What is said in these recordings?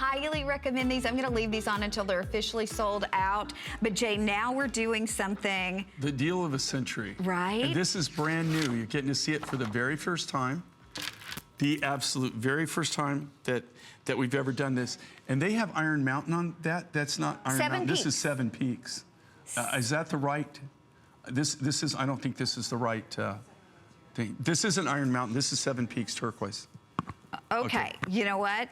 highly recommend these. I'm gonna leave these on until they're officially sold out. But Jay, now we're doing something. The deal of a century. Right. And this is brand new. You're getting to see it for the very first time. The absolute very first time that we've ever done this. And they have Iron Mountain on that. That's not Iron Mountain. This is 7 Peaks. Is that the right? This is, I don't think this is the right thing. This isn't Iron Mountain. This is 7 Peaks Turquoise. Okay. You know what?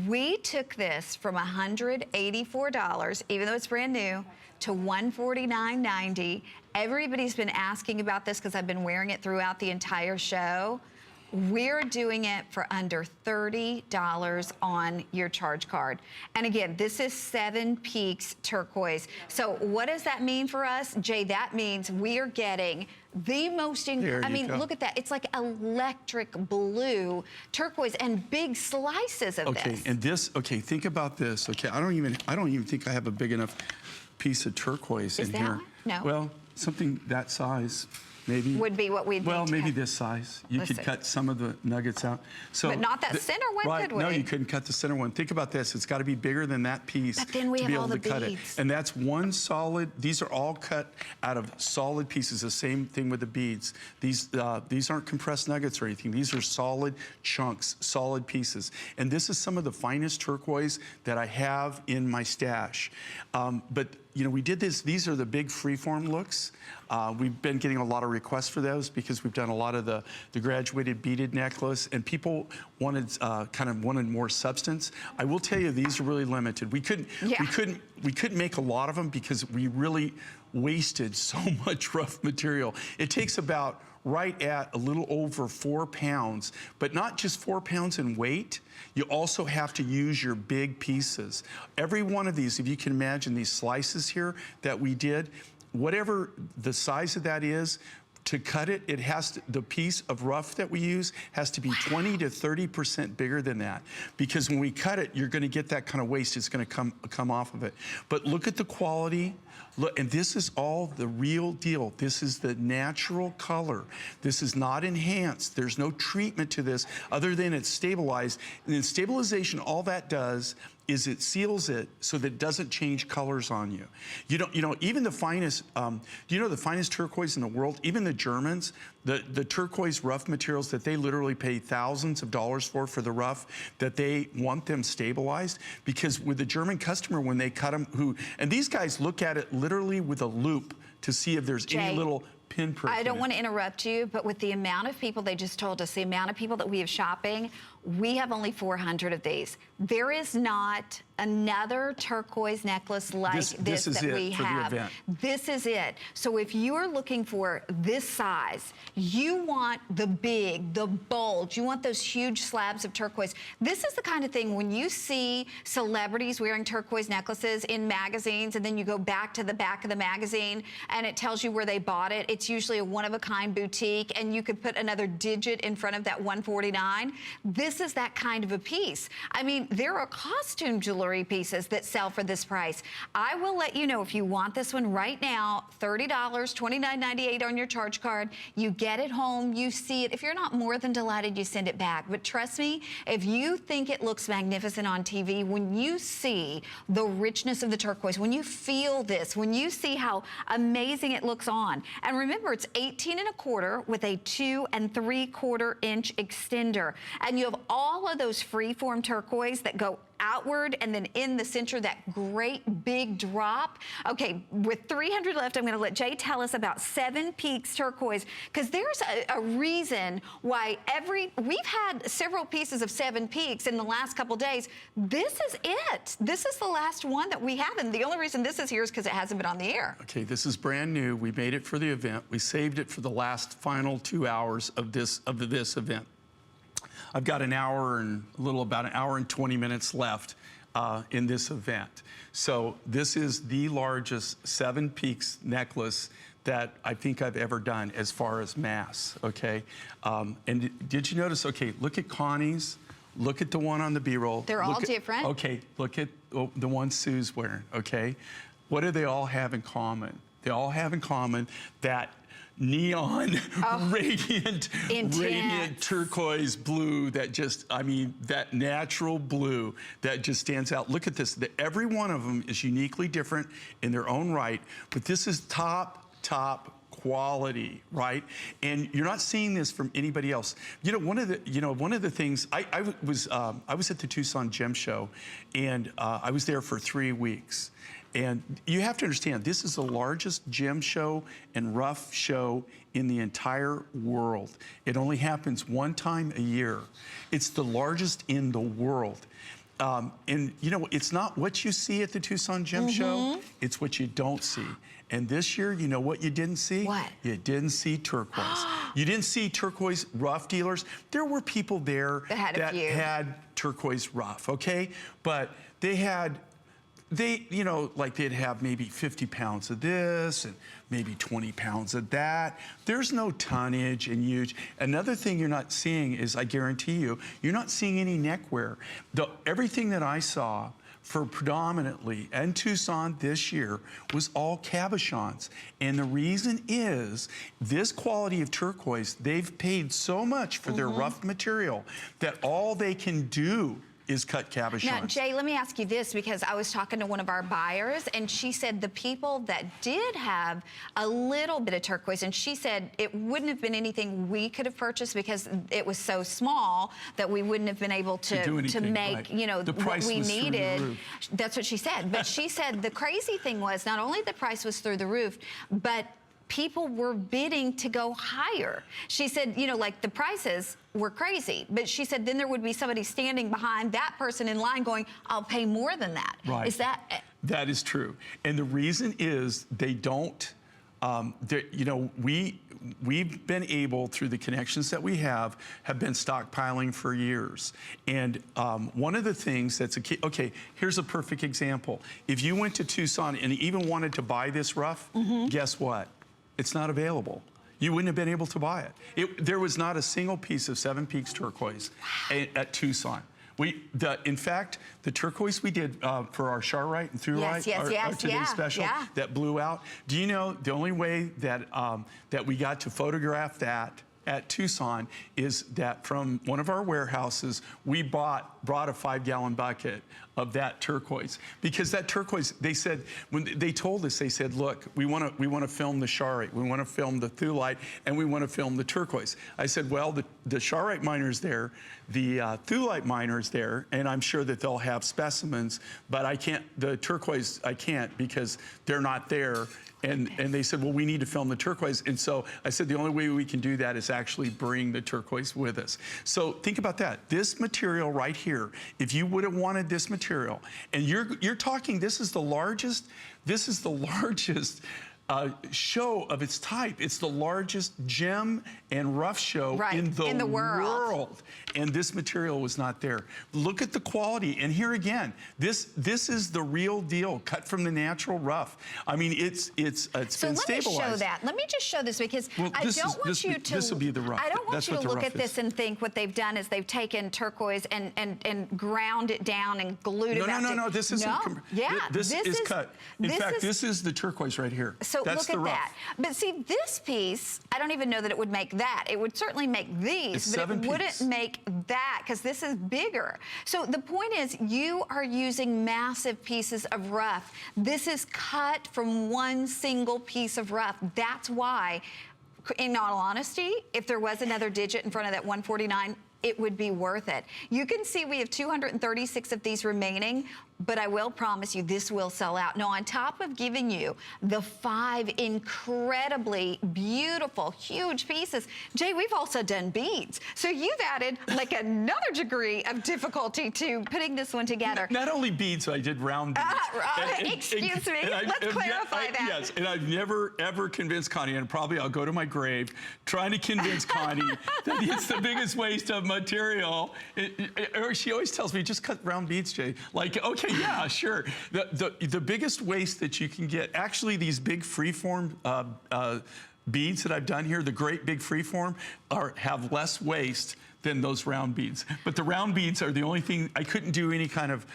We took this from $184, even though it's brand new, to $149.90. Everybody's been asking about this because I've been wearing it throughout the entire show. We're doing it for under $30 on your charge card. And again, this is 7 Peaks Turquoise. So what does that mean for us? Jay, that means we are getting the most, I mean, look at that. It's like electric blue turquoise and big slices of this. Okay, and this, okay, think about this. Okay, I don't even think I have a big enough piece of turquoise in here. No. Well, something that size. Maybe would be what we'd well, maybe this size. You could cut some of the nuggets out. So, but not that center one, right, could we? No, you couldn't cut the center one. Think about this. It's got to be bigger than that piece but then we to have be able all the to cut beads. it. And that's one solid. These are all cut out of solid pieces. The same thing with the beads. These aren't compressed nuggets or anything. These are solid chunks, solid pieces. And this is some of the finest turquoise that I have in my stash. But you know, we did this. These are the big freeform looks. We've been getting a lot of requests for those because we've done a lot of the graduated beaded necklace, and people wanted wanted more substance. I will tell you, these are really limited. We couldn't make a lot of them because we really wasted so much rough material. It takes about right at a little over 4 pounds, but not just 4 pounds in weight. You also have to use your big pieces. Every one of these, if you can imagine these slices here that we did, whatever the size of that is, to cut it, it has to, the piece of rough that we use has to be 20 to 30% bigger than that. Because when we cut it, you're gonna get that kind of waste. It's gonna come off of it. But look at the quality. Look, and this is all the real deal. This is the natural color. This is not enhanced. There's no treatment to this other than it's stabilized. And in stabilization, all that does is it seals it so that it doesn't change colors on you. You know, even the finest, you know the finest turquoise in the world, even the Germans, the turquoise rough materials that they literally pay thousands of dollars for the rough, that they want them stabilized, because with the German customer, when they cut them, and these guys look at it literally with a loop to see if there's any little pinprick. I don't want to interrupt you, but with the amount of people, they just told us, the amount of people that we have shopping, we have only 400 of these. There is not another turquoise necklace like this that we have. This is it. So if you are looking for this size, you want the big, the bulge, you want those huge slabs of turquoise. This is the kind of thing when you see celebrities wearing turquoise necklaces in magazines, and then you go back to the back of the magazine and it tells you where they bought it. It's usually a one-of-a-kind boutique, and you could put another digit in front of that 149. This is that kind of a piece. I mean, there are costume jewelry pieces that sell for this price. I will let you know, if you want this one right now, $30, $29.98 on your charge card. You get it home, you see it. If you're not more than delighted, you send it back. But trust me, if you think it looks magnificent on TV, when you see the richness of the turquoise, when you feel this, when you see how amazing it looks on, and remember, it's 18 1/4 with a 2 3/4 inch extender, and you have all of those freeform turquoise that go outward, and then in the center, that great big drop. Okay, with 300 left, I'm gonna let Jay tell us about 7 Peaks Turquoise, because there's a reason why we've had several pieces of 7 Peaks in the last couple days. This is it. This is the last one that we have, and the only reason this is here is because it hasn't been on the air. Okay, this is brand new. We made it for the event. We saved it for the last final 2 hours of this event. I've got an hour and about an hour and 20 minutes left in this event. So this is the largest 7 Peaks necklace that I think I've ever done as far as mass, okay? And did you notice, okay, look at Connie's, look at the one on the B-roll. They're all different. Okay, look at the one Sue's wearing, okay? What do they all have in common? They all have in common that neon, radiant Intense. turquoise blue that just, I mean, that natural blue that just stands out. Look at this. Every one of them is uniquely different in their own right, but this is top quality, right? And you're not seeing this from anybody else. You know, one of the things I was at the Tucson Gem Show, and I was there for 3 weeks. And you have to understand, this is the largest gem show and rough show in the entire world. It only happens one time a year. It's the largest in the world. And you know, it's not what you see at the Tucson Gem Show, it's what you don't see. And this year, you know what you didn't see? What? You didn't see turquoise. You didn't see turquoise rough dealers. There were people there that had turquoise rough, okay? But you know, like they'd have maybe 50 pounds of this and maybe 20 pounds of that. There's no tonnage and huge. Another thing you're not seeing is, I guarantee you, you're not seeing any neck wear. Everything that I saw for predominantly in Tucson this year was all cabochons. And the reason is this quality of turquoise, they've paid so much for their rough material that all they can do is cut cabochons. Now, Jay, let me ask you this, because I was talking to one of our buyers, and she said the people that did have a little bit of turquoise, and she said it wouldn't have been anything we could have purchased because it was so small that we wouldn't have been able to make, you know, what we needed. That's what she said. But she said the crazy thing was not only the price was through the roof, but people were bidding to go higher. She said, you know, like the prices were crazy, but she said then there would be somebody standing behind that person in line going, I'll pay more than that. Right. Is that? That is true. And the reason is they don't, you know, we've been able, through the connections that we have been stockpiling for years. And one of the things that's a key, okay, here's a perfect example. If you went to Tucson and even wanted to buy this rough, guess what? It's not available. You wouldn't have been able to buy it. There was not a single piece of Seven Peaks turquoise at Tucson. In fact, the turquoise we did for our Charrite and Thulite, our today's special, that blew out. Do you know the only way that that we got to photograph that at Tucson is that from one of our warehouses, we brought a 5-gallon bucket of that turquoise, because that turquoise, they said, when they told us, they said, look, we want to film the Charrite, we want to film the Thulite, and we want to film the turquoise. I said, well, the Charrite miner's there, the Thulite miner's there, and I'm sure that they'll have specimens, but I can't, the turquoise, I can't, because they're not there. And they said, well, we need to film the turquoise. And so I said, the only way we can do that is actually bring the turquoise with us. So think about that. This material right here, if you would have wanted this material, and you're talking, this is the largest show of its type. It's the largest gem and rough show in the world. And this material was not there. Look at the quality. And here again, this is the real deal, cut from the natural rough. I mean, it's been stabilized. So let me show that. Let me just show this, because I don't want you to. This will be the rough. I don't want you to look at this and think what they've done is they've taken turquoise and ground it down and glued it back. No. This isn't. Yeah, this is cut. In fact, this is the turquoise right here. So look at that. But see, this piece, I don't even know that it would make that. It would certainly make these, but it wouldn't make that, because this is bigger. So the point is, you are using massive pieces of rough. This is cut from one single piece of rough. That's why, in all honesty, if there was another digit in front of that 149, it would be worth it. You can see we have 236 of these remaining, but I will promise you this will sell out. Now, on top of giving you the 5 incredibly beautiful, huge pieces, Jay, we've also done beads. So you've added like another degree of difficulty to putting this one together. Not only beads, I did round beads. Excuse me, let's clarify that. Yes, and I've never, ever convinced Connie, and probably I'll go to my grave, trying to convince Connie that it's the biggest waste of material. She always tells me, just cut round beads, Jay. Like, okay, yeah, sure. The biggest waste that you can get, actually these big freeform beads that I've done here, the great big freeform, have less waste than those round beads. But the round beads are the only thing, I couldn't do any kind of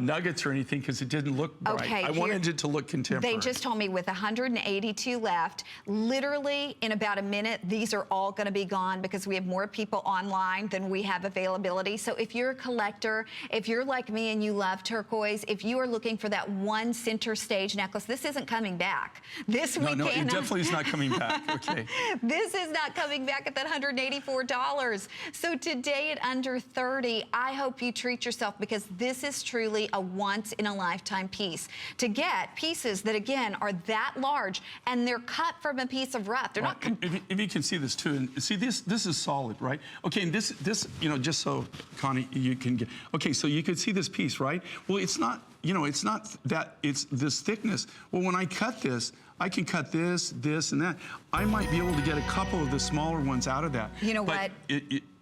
nuggets or anything because it didn't look bright. Okay, I wanted it to look contemporary. They just told me with 182 left, literally in about a minute, these are all gonna be gone because we have more people online than we have availability. So if you're a collector, if you're like me and you love turquoise, if you are looking for that one center stage necklace, this isn't coming back. This weekend. No, it definitely is not coming back, okay. This is not coming back at that $184. So today at under 30, I hope you treat yourself because this is truly a once in a lifetime piece. To get pieces that again are that large and they're cut from a piece of rough. They're not. If you can see this too, and see this is solid, right? Okay, and this you know, just so Connie you can get. Okay, so you can see this piece, right? Well, it's not, you know, it's not that, it's this thickness. Well, when I cut this, I can cut this, this, and that. I might be able to get a couple of the smaller ones out of that. You know but what?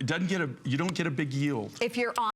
It doesn't get you don't get a big yield. If you're on